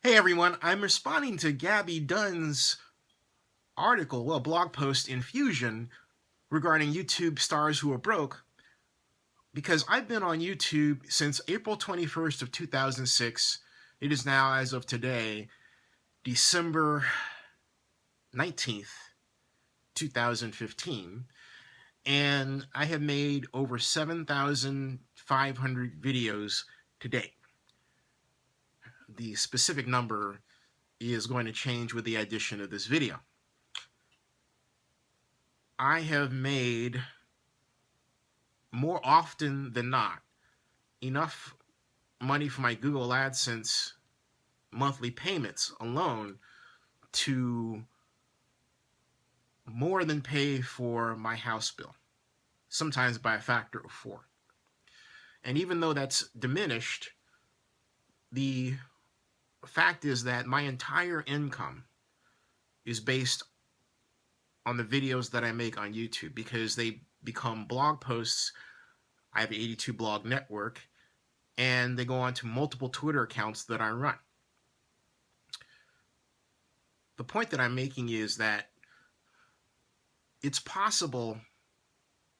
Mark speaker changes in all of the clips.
Speaker 1: Hey everyone, I'm responding to Gaby Dunn's blog post in Fusion regarding YouTube stars who are broke, because I've been on YouTube since April 21st of 2006. It is now, as of today, December 19th, 2015, and I have made over 7,500 videos to date. The specific number is going to change with the addition of this video. I have made, more often than not, enough money for my Google AdSense monthly payments alone to more than pay for my house bill, sometimes by a factor of 4. And even though that's diminished, the fact is that my entire income is based on the videos that I make on YouTube, because they become blog posts. I have an 82 blog network, and they go on to multiple Twitter accounts that I run. The point that I'm making is that it's possible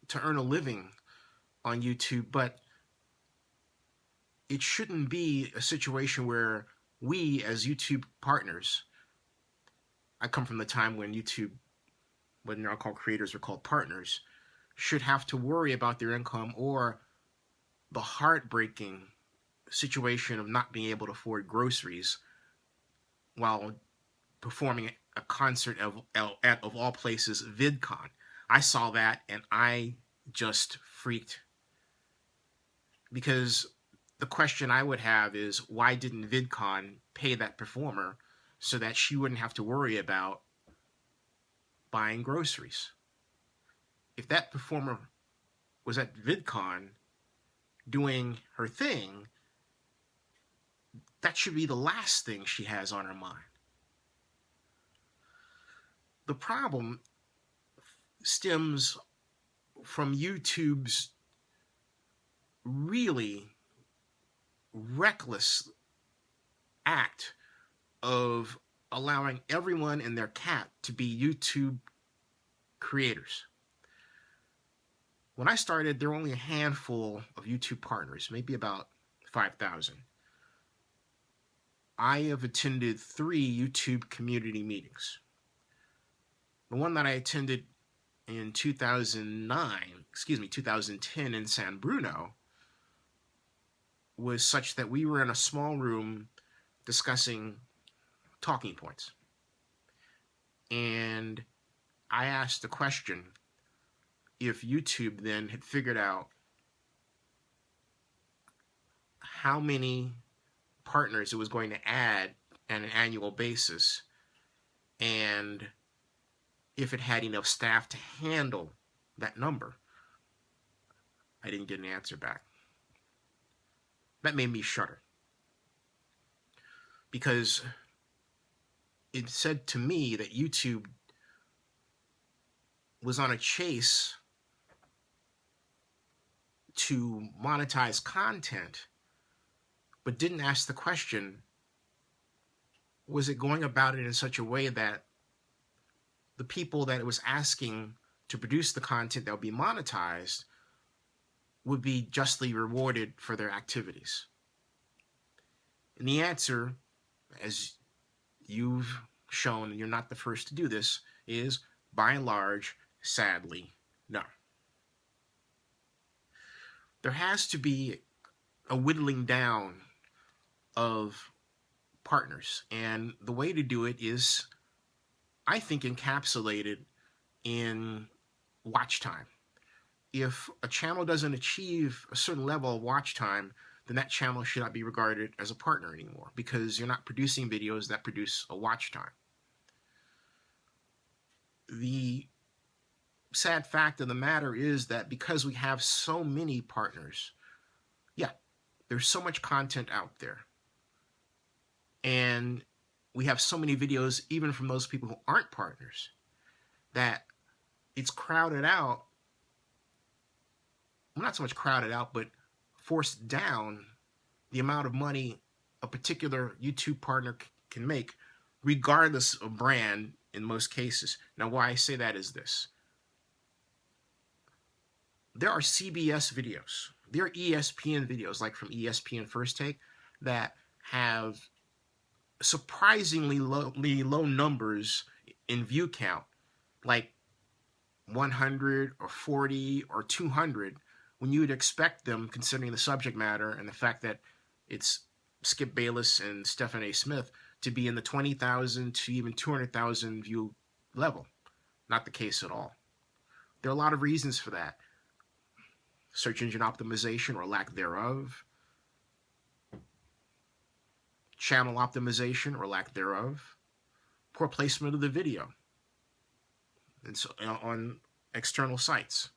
Speaker 1: to earn a living on YouTube, but it shouldn't be a situation where we, as YouTube partners — I come from the time when YouTube, what now called creators, were called partners — should have to worry about their income, or the heartbreaking situation of not being able to afford groceries while performing a concert at, of all places, VidCon. I saw that and I just freaked, because the question I would have is, why didn't VidCon pay that performer so that she wouldn't have to worry about buying groceries? If that performer was at VidCon doing her thing, that should be the last thing she has on her mind. The problem stems from YouTube's really reckless act of allowing everyone and their cat to be YouTube creators. When I started, there were only a handful of YouTube partners, maybe about 5,000. I have attended 3 YouTube community meetings. The one that I attended in 2010 in San Bruno was such that we were in a small room discussing talking points. And I asked the question if YouTube then had figured out how many partners it was going to add on an annual basis, and if it had enough staff to handle that number. I didn't get an answer back. That made me shudder, because it said to me that YouTube was on a chase to monetize content, but didn't ask the question, was it going about it in such a way that the people that it was asking to produce the content that would be monetized would be justly rewarded for their activities? And the answer, as you've shown, and you're not the first to do this, is, by and large, sadly, no. There has to be a whittling down of partners, and the way to do it is, I think, encapsulated in watch time. If a channel doesn't achieve a certain level of watch time, then that channel should not be regarded as a partner anymore, because you're not producing videos that produce a watch time. The sad fact of the matter is that because we have so many partners, there's so much content out there, and we have so many videos even from those people who aren't partners, that it's crowded out. Well, not so much crowded out, but forced down the amount of money a particular YouTube partner can make, regardless of brand in most cases. Now, why I say that is this. There are CBS videos, there are ESPN videos, like from ESPN First Take, that have surprisingly low numbers in view count, like 100 or 40 or 200, when you would expect them, considering the subject matter and the fact that it's Skip Bayless and Stephen A. Smith, to be in the 20,000 to even 200,000 view level. Not the case at all. There are a lot of reasons for that. Search engine optimization or lack thereof, channel optimization or lack thereof, poor placement of the video and so on external sites.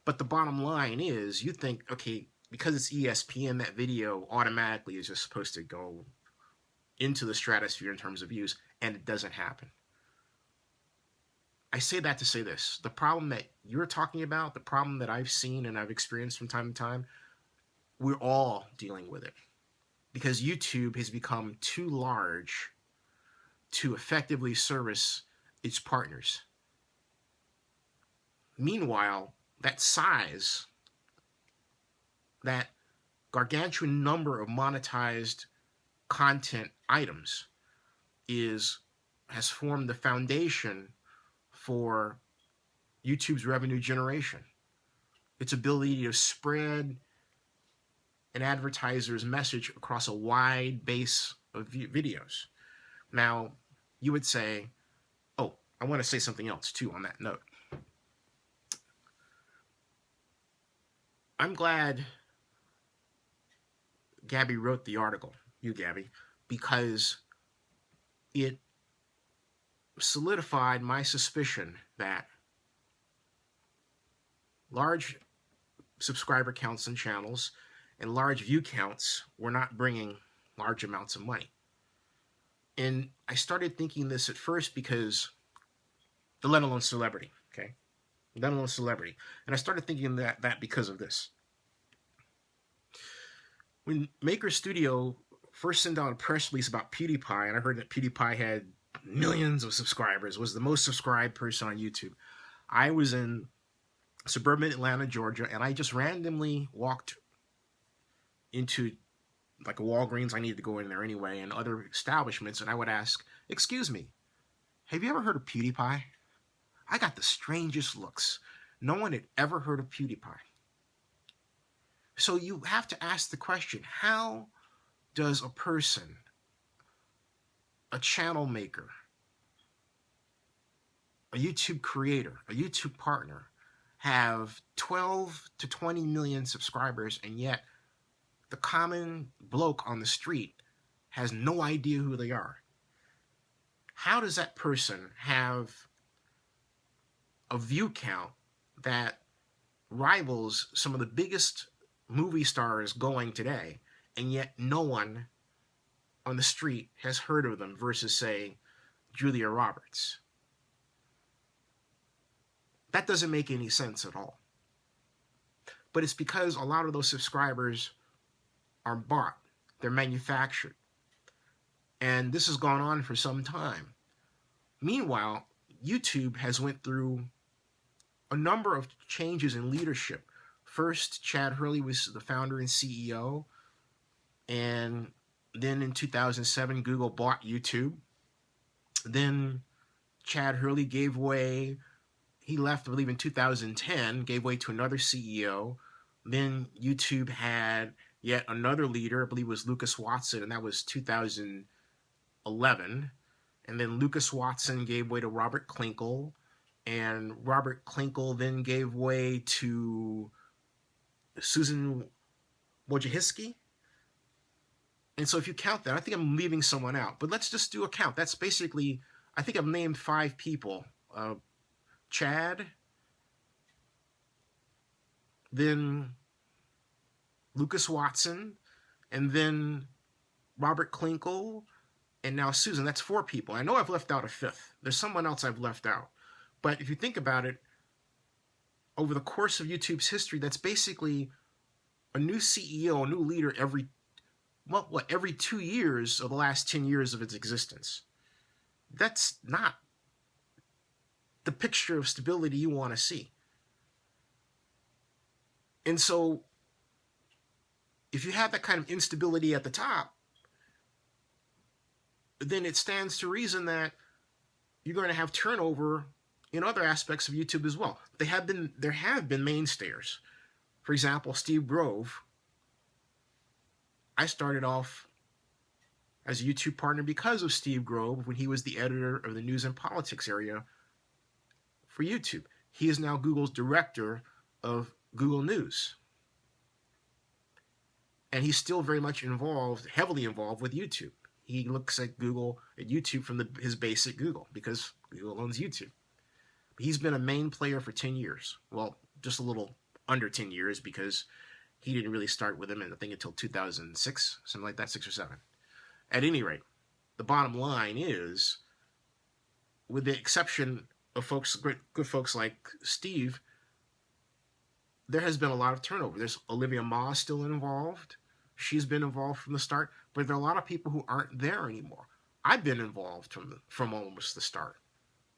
Speaker 1: But the bottom line is, you think, okay, because it's ESPN, that video automatically is just supposed to go into the stratosphere in terms of views, and it doesn't happen. I say that to say this. The problem that you're talking about, the problem that I've seen and I've experienced from time to time, we're all dealing with it. Because YouTube has become too large to effectively service its partners. Meanwhile, that size, that gargantuan number of monetized content items has formed the foundation for YouTube's revenue generation. Its ability to spread an advertiser's message across a wide base of videos. Now, you would say, oh, I want to say something else too on that note. I'm glad Gaby wrote the article, you Gaby, because it solidified my suspicion that large subscriber counts and channels and large view counts were not bringing large amounts of money. And I started thinking this at first because, let alone celebrity, okay? Let alone celebrity. And I started thinking that because of this. When Maker Studio first sent out a press release about PewDiePie, and I heard that PewDiePie had millions of subscribers, was the most subscribed person on YouTube, I was in suburban Atlanta, Georgia, and I just randomly walked into like a Walgreens. I needed to go in there anyway, and other establishments, and I would ask, excuse me, have you ever heard of PewDiePie? I got the strangest looks. No one had ever heard of PewDiePie. So you have to ask the question, how does a person, a channel maker, a YouTube creator, a YouTube partner, have 12 to 20 million subscribers, and yet the common bloke on the street has no idea who they are? How does that person have a view count that rivals some of the biggest movie stars going today, and yet no one on the street has heard of them versus, say, Julia Roberts? That doesn't make any sense at all. But it's because a lot of those subscribers are bought. They're manufactured. And this has gone on for some time. Meanwhile, YouTube has went through a number of changes in leadership. First, Chad Hurley was the founder and CEO. And then in 2007, Google bought YouTube. Then Chad Hurley gave way. He left, I believe, in 2010, gave way to another CEO. Then YouTube had yet another leader, I believe it was Lucas Watson, and that was 2011. And then Lucas Watson gave way to Robert Klinkle. And Robert Klinkle then gave way to Susan Wojcicki. And so if you count that, I think I'm leaving someone out. But let's just do a count. That's basically, I think I've named 5 people. Chad, then Lucas Watson, and then Robert Klinkle, and now Susan. That's 4 people. I know I've left out a 5th. There's someone else I've left out. But if you think about it, over the course of YouTube's history, that's basically a new CEO, a new leader every well, what, every 2 years of the last 10 years of its existence. That's not the picture of stability you want to see. And so if you have that kind of instability at the top, then it stands to reason that you're going to have turnover in other aspects of YouTube as well. There have been mainstays. For example, Steve Grove. I started off as a YouTube partner because of Steve Grove when he was the editor of the news and politics area for YouTube. He is now Google's director of Google News. And he's still very much involved, heavily involved with YouTube. He looks at YouTube from his base at Google because Google owns YouTube. But he's been a main player for 10 years. Well, just a little under 10 years because he didn't really start with him, I think, until 2006, something like that, 6 or 7. At any rate, the bottom line is, with the exception of good folks like Steve, there has been a lot of turnover. There's Olivia Ma still involved. She's been involved from the start, but there are a lot of people who aren't there anymore. I've been involved from almost the start,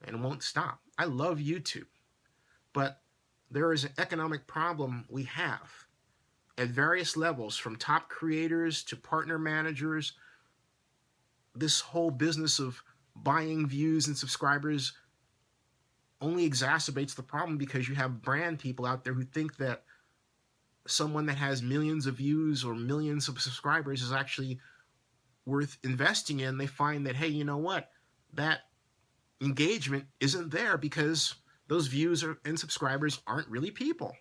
Speaker 1: and it won't stop. I love YouTube, but there is an economic problem we have at various levels, from top creators to partner managers. This whole business of buying views and subscribers only exacerbates the problem because you have brand people out there who think that someone that has millions of views or millions of subscribers is actually worth investing in. They find that, hey, you know what? That engagement isn't there because those views and subscribers aren't really people.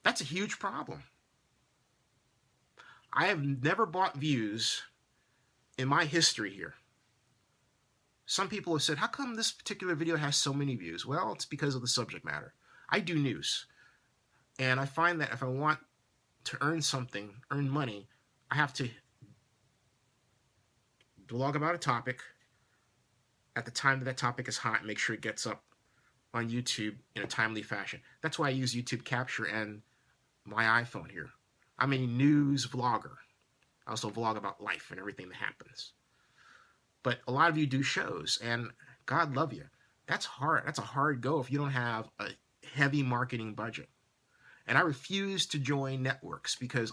Speaker 1: That's a huge problem. I have never bought views in my history here. Some people have said, how come this particular video has so many views? Well, it's because of the subject matter. I do news. And I find that if I want to earn money, I have to blog about a topic at the time that topic is hot and make sure it gets up on YouTube in a timely fashion. That's why I use YouTube Capture and my iPhone here. I'm a news vlogger. I also vlog about life and everything that happens. But a lot of you do shows, and God love you. That's hard. That's a hard go if you don't have a heavy marketing budget. And I refuse to join networks because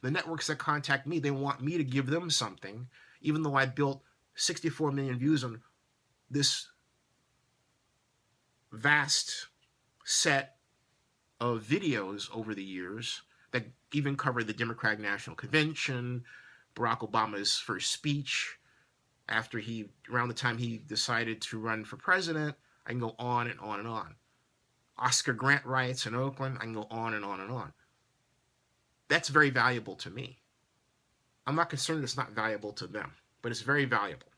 Speaker 1: the networks that contact me, they want me to give them something, even though I built 64 million views on this vast set of videos over the years that even cover the Democratic National Convention, Barack Obama's first speech, around the time he decided to run for president. I can go on and on and on. Oscar Grant riots in Oakland. I can go on and on and on. That's very valuable to me. I'm not concerned it's not valuable to them, but it's very valuable.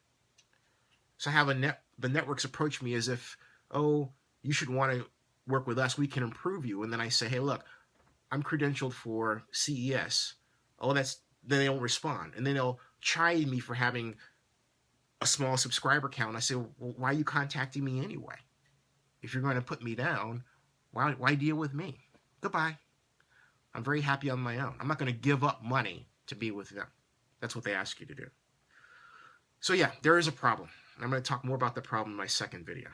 Speaker 1: So I have the networks approach me as if, oh, you should want to work with us. We can improve you. And then I say, hey, look, I'm credentialed for CES. Oh, then they don't respond. And then they'll chide me for having a small subscriber count. I say, well, why are you contacting me anyway? If you're going to put me down, why deal with me? Goodbye. I'm very happy on my own. I'm not going to give up money to be with them. That's what they ask you to do. So yeah, there is a problem. I'm going to talk more about the problem in my second video.